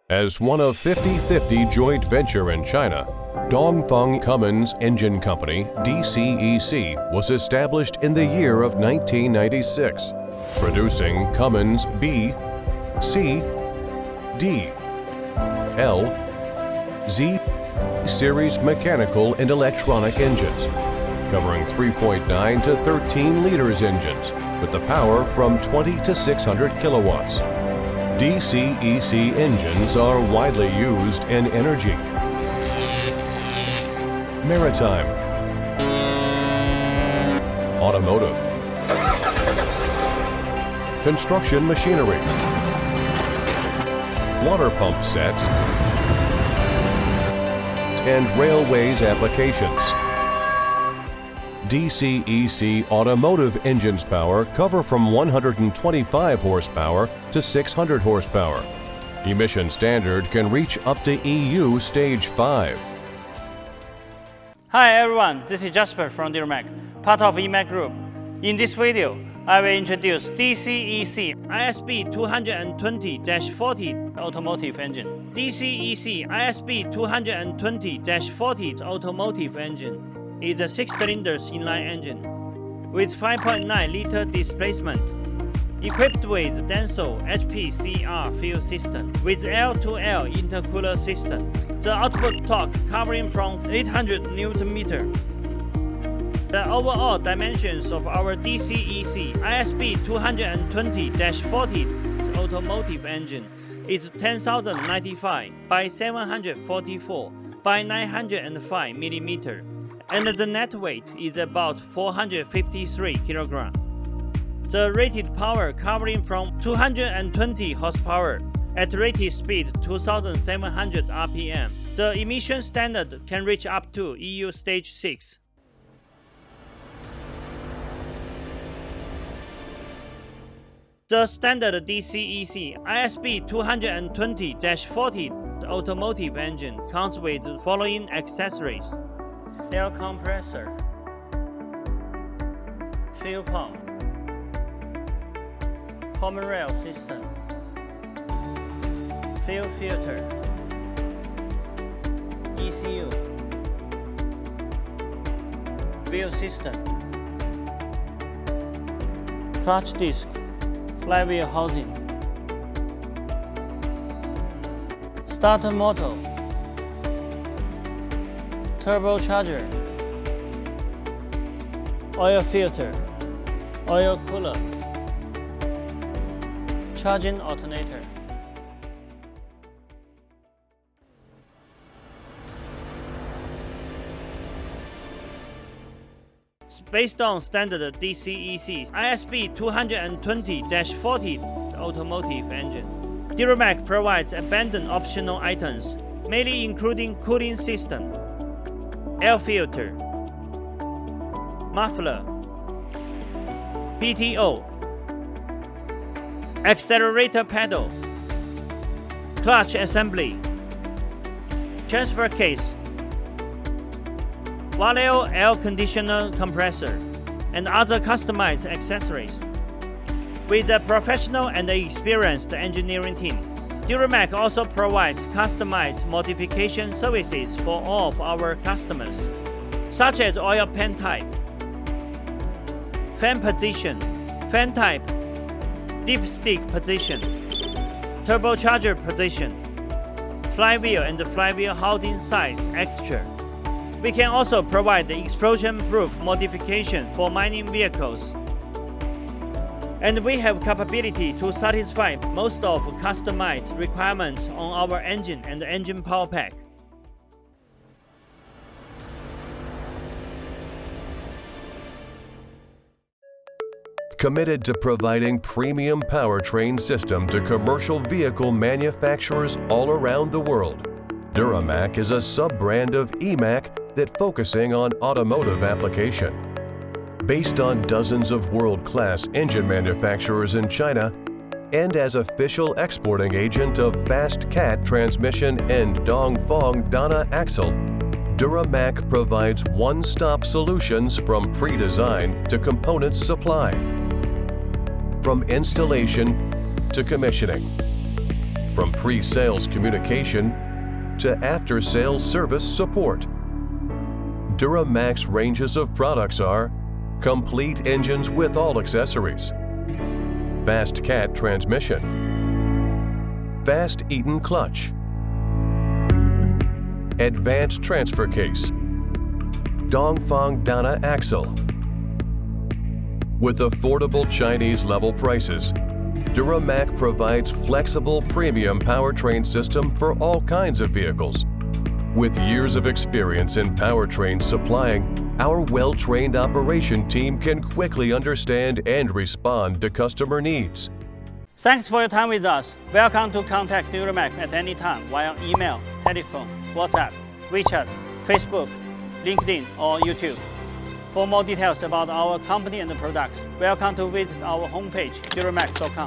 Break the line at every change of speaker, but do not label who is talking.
As one of 50/50 joint venture in China, Dongfeng Cummins Engine Company, DCEC, was established in the year of 1996, producing Cummins B, C, D, L, Z series mechanical and electronic engines, covering 3.9 to 13 liters engines with the power from 20 to 600 kilowatts. DCEC engines are widely used in energy, maritime, automotive, construction machinery, water pump sets, and railways applications. DCEC Automotive engines power cover from 125 horsepower to 600 horsepower. Emission standard can reach up to EU Stage 5.
Hi everyone, this is Jasper from DuraMac, part of EMAC Group. In this video, I will introduce DCEC ISB220-40 automotive engine. DCEC ISB220-40 automotive engine is a 6-cylinder inline engine with 5.9-liter displacement, equipped with Denso HPCR fuel system with L2L intercooler system. The output torque covering from 800 Nm. The overall dimensions of our DCEC ISB220-40 automotive engine is 10,095 by 744 by 905 mm, and the net weight is about 453 kg. The rated power covering from 220 horsepower at rated speed 2,700 rpm. The emission standard can reach up to EU Stage 6. The standard DCEC ISB220-40 automotive engine comes with the following accessories: air compressor, fuel pump, common rail system, fuel filter, ECU, wheel system, clutch disc, flywheel housing, starter motor, turbocharger, oil filter, oil cooler, charging alternator. Based on standard DCEC ISB220-40 automotive engine, DuraMac provides abundant optional items, mainly including cooling system, air filter, muffler, PTO, accelerator pedal, clutch assembly, transfer case, Valeo air conditioner compressor, and other customized accessories. With a professional and experienced engineering team, DuraMac also provides customized modification services for all of our customers, such as oil pan type, fan position, fan type, dipstick position, turbocharger position, flywheel and flywheel housing size extra. We can also provide the explosion-proof modification for mining vehicles. And we have capability to satisfy most of customized requirements on our engine and engine power pack.
Committed to providing premium powertrain system to commercial vehicle manufacturers all around the world, DuraMac is a sub-brand of EMAC that focusing on automotive application. Based on dozens of world-class engine manufacturers in China, and as official exporting agent of Fast Cat transmission and Dongfeng Dana axle, DuraMac provides one-stop solutions from pre-design to component supply, from installation to commissioning, from pre-sales communication to after-sales service support. DuraMac's ranges of products are complete engines with all accessories, fast cat transmission, fast Eaton clutch, advanced transfer case, Dongfeng Dana axle. With affordable Chinese level prices, DuraMac provides flexible premium powertrain system for all kinds of vehicles. With years of experience in powertrain supplying, our well-trained operation team can quickly understand and respond to customer needs.
Thanks for your time with us. Welcome to contact DuraMac at any time via email, telephone, WhatsApp, WeChat, Facebook, LinkedIn, or YouTube. For more details about our company and products, welcome to visit our homepage, duramac.com.